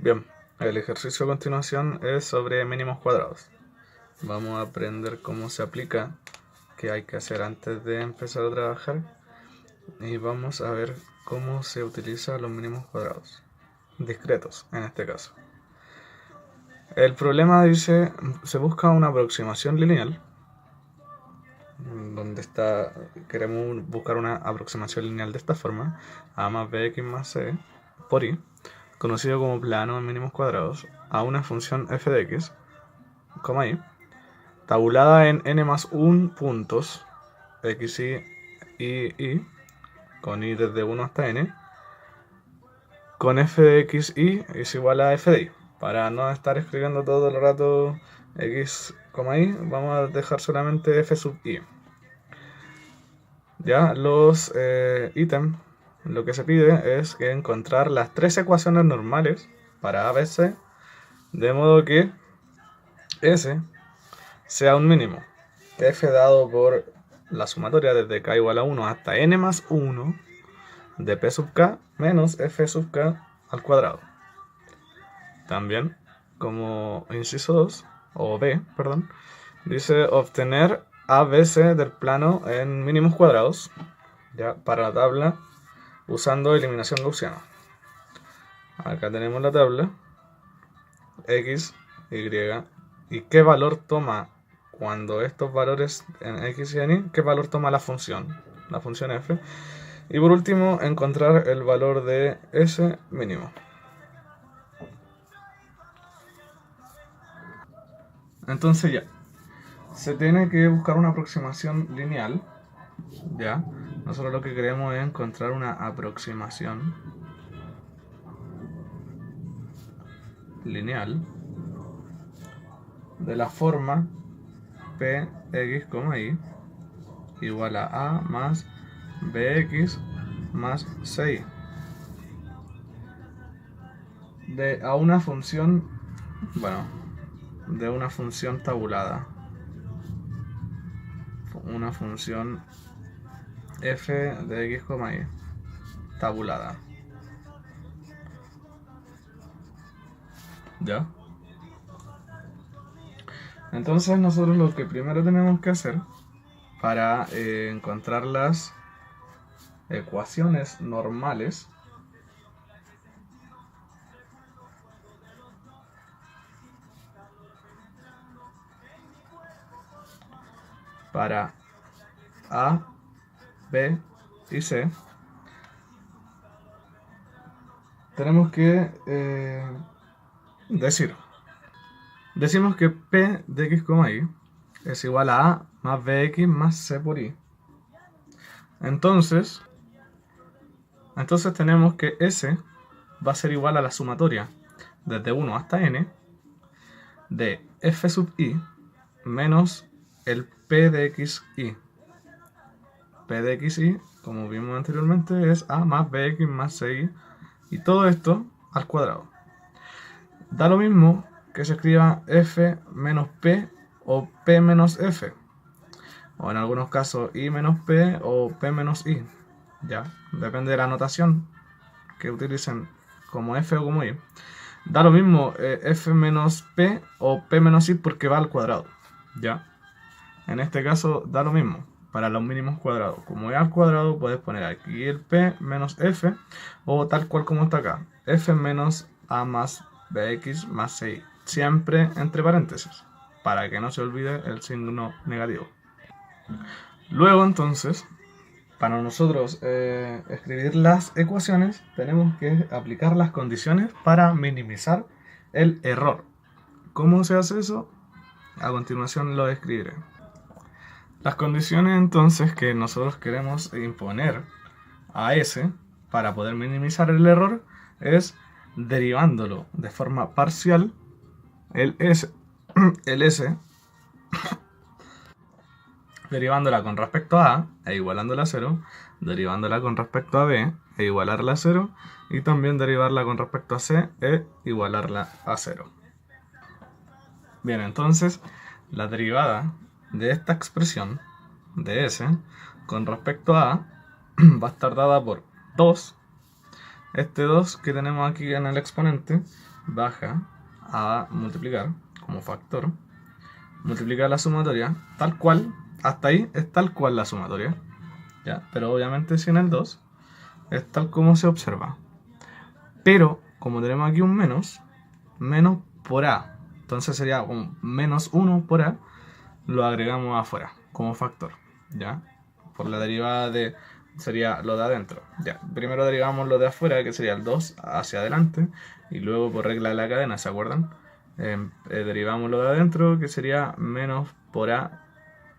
Bien, el ejercicio a continuación es sobre mínimos cuadrados. Vamos a aprender cómo se aplica, qué hay que hacer antes de empezar a trabajar y vamos a ver cómo se utilizan los mínimos cuadrados, discretos en este caso. El problema dice, se busca una aproximación lineal, queremos buscar una aproximación lineal de esta forma, a más bx más c por y, conocido como plano de mínimos cuadrados, a una función f de x, y, tabulada en n más 1 puntos, x, y, con y desde 1 hasta n, con f de x, y es igual a f de y. Para no estar escribiendo todo el rato x, y, vamos a dejar solamente f sub i. Ya, los ítems, lo que se pide es que encontrar las tres ecuaciones normales para ABC, de modo que S sea un mínimo. F dado por la sumatoria desde k igual a 1 hasta n más 1 de p sub k menos f sub k al cuadrado. También, como inciso 2, o B, perdón, dice obtener ABC del plano en mínimos cuadrados, ya, para la tabla usando eliminación gaussiana. Acá tenemos la tabla, x, y, y qué valor toma cuando estos valores en x y en y, qué valor toma la función f. Y por último, encontrar el valor de S mínimo. Entonces ya, se tiene que buscar una aproximación lineal, ya. Nosotros lo que queremos es encontrar una aproximación lineal de la forma p, x, y igual a más bx más ci a una función, de una función tabulada, una función f de x, y tabulada. ¿Ya? Entonces nosotros lo que primero tenemos que hacer para encontrar las ecuaciones normales para A, B y C, tenemos que decimos que P de x, y es igual a A más bx más c por y. Entonces tenemos que S va a ser igual a la sumatoria desde 1 hasta n de f sub i menos el p de x, y. P de x, y, como vimos anteriormente, es a más bx más ci, y todo esto al cuadrado. Da lo mismo que se escriba f menos p o p menos f, o en algunos casos i menos p o p menos i, ya, depende de la notación que utilicen como f o como y. Da lo mismo f menos p o p menos i porque va al cuadrado, ya. En este caso da lo mismo para los mínimos cuadrados. Como es al cuadrado, puedes poner aquí el p menos f, o tal cual como está acá, f menos a más bx más ci, siempre entre paréntesis, para que no se olvide el signo negativo. Luego entonces, para nosotros escribir las ecuaciones, tenemos que aplicar las condiciones para minimizar el error. ¿Cómo se hace eso? A continuación lo escribiré. Las condiciones entonces que nosotros queremos imponer a S para poder minimizar el error es derivándolo de forma parcial el S derivándola con respecto a A e igualándola a 0, derivándola con respecto a B e igualarla a 0, y también derivarla con respecto a C e igualarla a 0. Bien, entonces la derivada de esta expresión de S con respecto a A va a estar dada por 2 este 2 que tenemos aquí en el exponente baja a multiplicar como factor, multiplicar la sumatoria tal cual, hasta ahí es tal cual la sumatoria, ¿ya? Pero obviamente sin el 2 es tal como se observa. Pero como tenemos aquí un menos por a, entonces sería un menos 1 por a, lo agregamos afuera como factor, ¿ya? Por la derivada de, sería lo de adentro, ya. Primero derivamos lo de afuera, que sería el 2 hacia adelante, y luego por regla de la cadena, ¿se acuerdan? Derivamos lo de adentro, que sería menos por a,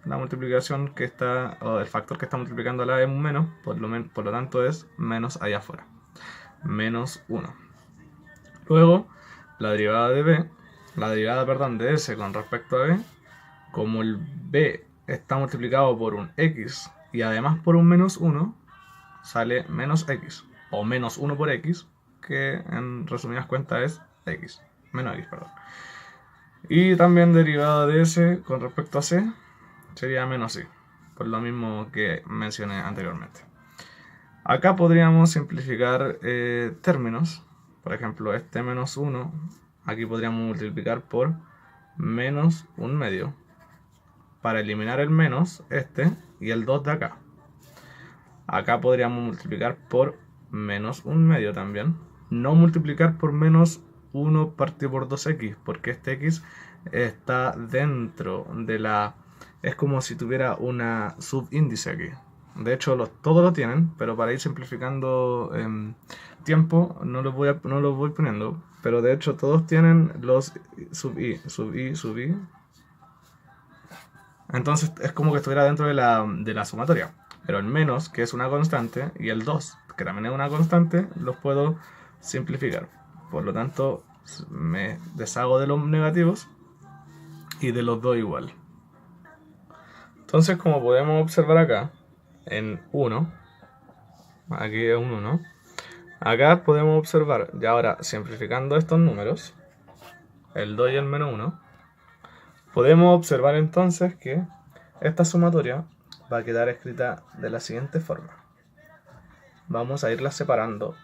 la multiplicación que está, o el factor que está multiplicando a la es un menos, por lo tanto es menos allá afuera, menos 1. Luego, la derivada de b, de s con respecto a b, como el b está multiplicado por un x y además por un menos 1, sale menos x, o menos 1 por x, que en resumidas cuentas es x, menos x, perdón. Y también derivada de s con respecto a c sería menos y, por lo mismo que mencioné anteriormente. Acá podríamos simplificar términos. Por ejemplo, este menos 1, aquí podríamos multiplicar por menos 1/2 para eliminar el menos, este, y el 2 de acá. Acá podríamos multiplicar por menos 1/2 también. No multiplicar por menos 1 partido por 2x, porque este x está dentro de la... Es como si tuviera una subíndice aquí. De hecho, todos lo tienen, pero para ir simplificando tiempo no los voy poniendo. Pero de hecho todos tienen los sub i. Entonces es como que estuviera dentro de la sumatoria. Pero el menos, que es una constante, y el 2, que también es una constante, los puedo simplificar. Por lo tanto, me deshago de los negativos y de los dos igual. Entonces, como podemos observar acá, en 1, aquí es un 1, acá podemos observar, ya ahora simplificando estos números, el 2 y el menos 1, podemos observar entonces que esta sumatoria va a quedar escrita de la siguiente forma. Vamos a irla separando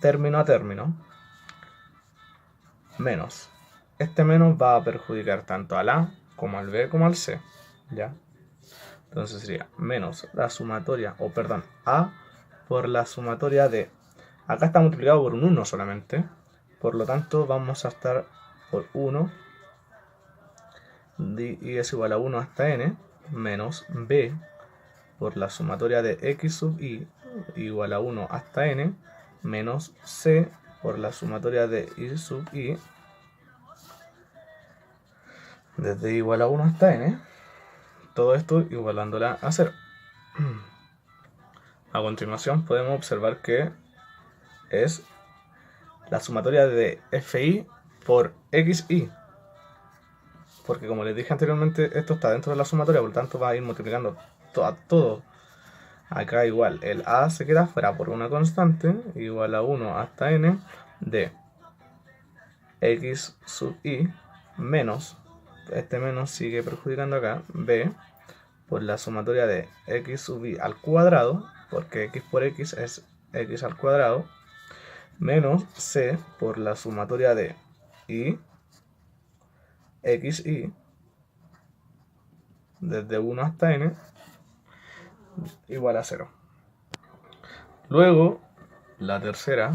término a término, menos. Este menos va a perjudicar tanto al A como al B como al C, ¿ya? Entonces sería menos la sumatoria, o perdón, A por la sumatoria de... Acá está multiplicado por un 1 solamente, por lo tanto vamos a estar por 1 y es igual a 1 hasta n, menos B por la sumatoria de x sub i igual a 1 hasta n, menos C por la sumatoria de y sub i desde igual a 1 hasta n, todo esto igualándola a 0. A continuación podemos observar que es la sumatoria de fi por xi, porque como les dije anteriormente, esto está dentro de la sumatoria, por lo tanto va a ir multiplicando todo. Acá igual, el a se queda fuera por una constante, igual a 1 hasta n de x sub i menos, este menos sigue perjudicando acá, b por la sumatoria de x sub i al cuadrado, porque x por x es x al cuadrado, menos c por la sumatoria de i xi desde 1 hasta n igual a 0. Luego, la tercera,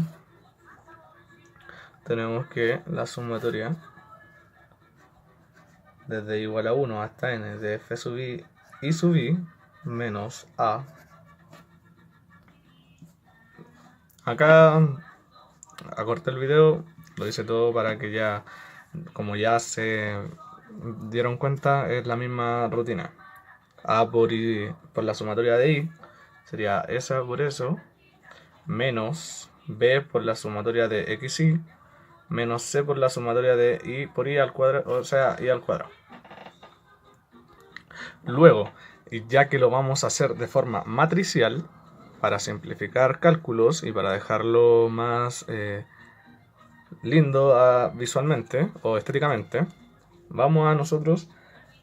tenemos que la sumatoria desde igual a 1 hasta n de f sub i y sub i menos a. Acá acorté el video, lo hice todo para que ya, como ya se dieron cuenta, es la misma rutina. A por i por la sumatoria de i sería esa por eso, menos b por la sumatoria de xi, menos c por la sumatoria de i por i al cuadrado, o sea, i al cuadrado. Luego, y ya que lo vamos a hacer de forma matricial, para simplificar cálculos y para dejarlo más lindo visualmente o estéticamente, vamos a nosotros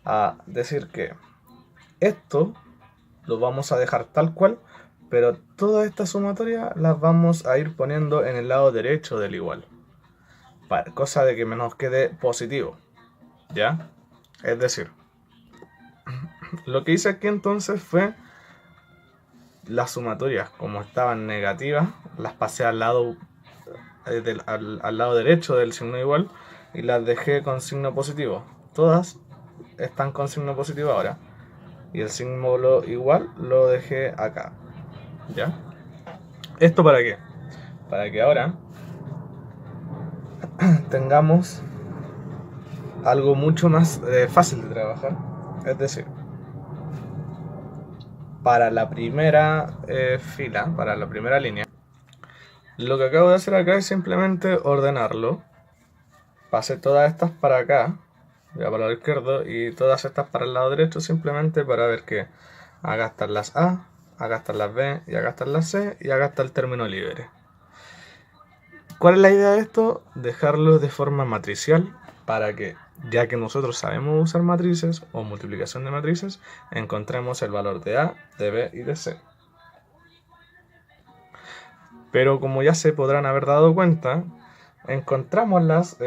a decir que esto lo vamos a dejar tal cual, Pero todas estas sumatorias las vamos a ir poniendo en el lado derecho del igual. Cosa de que nos quede positivo. ¿Ya? Es decir, lo que hice aquí entonces fue las sumatorias, como estaban negativas, las pasé al lado, al lado derecho del signo igual y las dejé con signo positivo. Todas están con signo positivo ahora. Y el símbolo igual lo dejé acá. ¿Ya? ¿Esto para qué? Para que ahora tengamos algo mucho más fácil de trabajar. Es decir, para la primera fila, para la primera línea, lo que acabo de hacer acá es simplemente ordenarlo. Pasé todas estas para acá, ya para el izquierdo, y todas estas para el lado derecho, simplemente para ver que acá están las A, acá están las B, y acá están las C, y acá está el término libre. ¿Cuál es la idea de esto? Dejarlo de forma matricial para que, ya que nosotros sabemos usar matrices o multiplicación de matrices, encontremos el valor de A, de B y de C. Pero como ya se podrán haber dado cuenta, encontramos las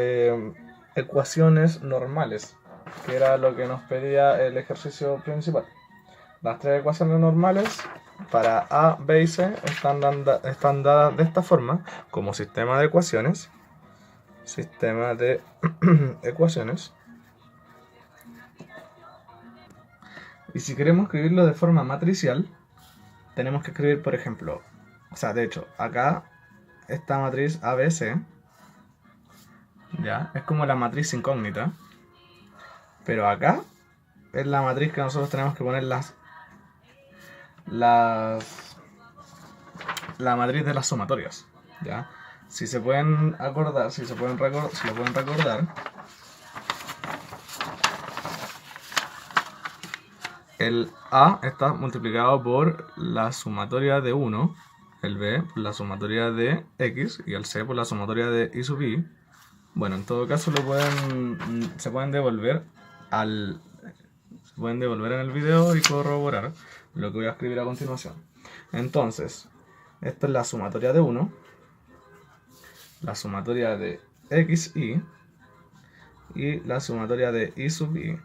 ecuaciones normales, que era lo que nos pedía el ejercicio principal. Las tres ecuaciones normales para A, B y C están dadas de esta forma, como sistema de ecuaciones. Sistema de ecuaciones. Y si queremos escribirlo de forma matricial, tenemos que escribir, por ejemplo, de hecho, acá esta matriz ABC, ya, es como la matriz incógnita, pero acá es la matriz que nosotros tenemos que poner la matriz de las sumatorias, ya. Si se pueden acordar, si lo pueden recordar, el A está multiplicado por la sumatoria de 1, el B por la sumatoria de X y el C por la sumatoria de I sub I. Bueno, en todo caso se pueden devolver en el video y corroborar lo que voy a escribir a continuación. Entonces, esto es la sumatoria de 1, la sumatoria de XI y la sumatoria de I sub I.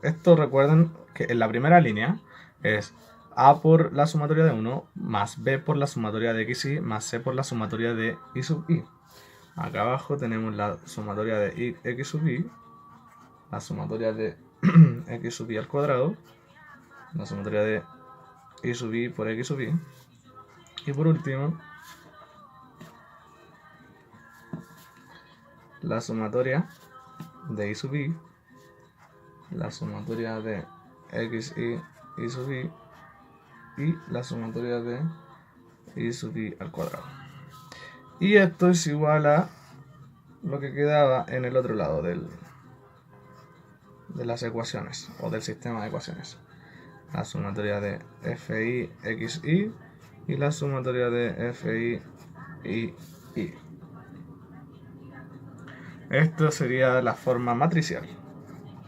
Esto recuerden que en la primera línea es A por la sumatoria de 1 más B por la sumatoria de XI más C por la sumatoria de I sub I. Acá abajo tenemos la sumatoria de X sub I, la sumatoria de X sub I al cuadrado, la sumatoria de I sub I por X sub I, y por último la sumatoria de I sub I, la sumatoria de XI I sub I y la sumatoria de I sub I al cuadrado. Y esto es igual a lo que quedaba en el otro lado de las ecuaciones o del sistema de ecuaciones. La sumatoria de FI XI y la sumatoria de FI I. Esto sería la forma matricial,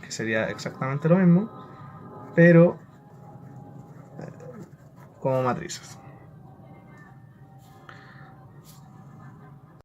que sería exactamente lo mismo, pero como matrices.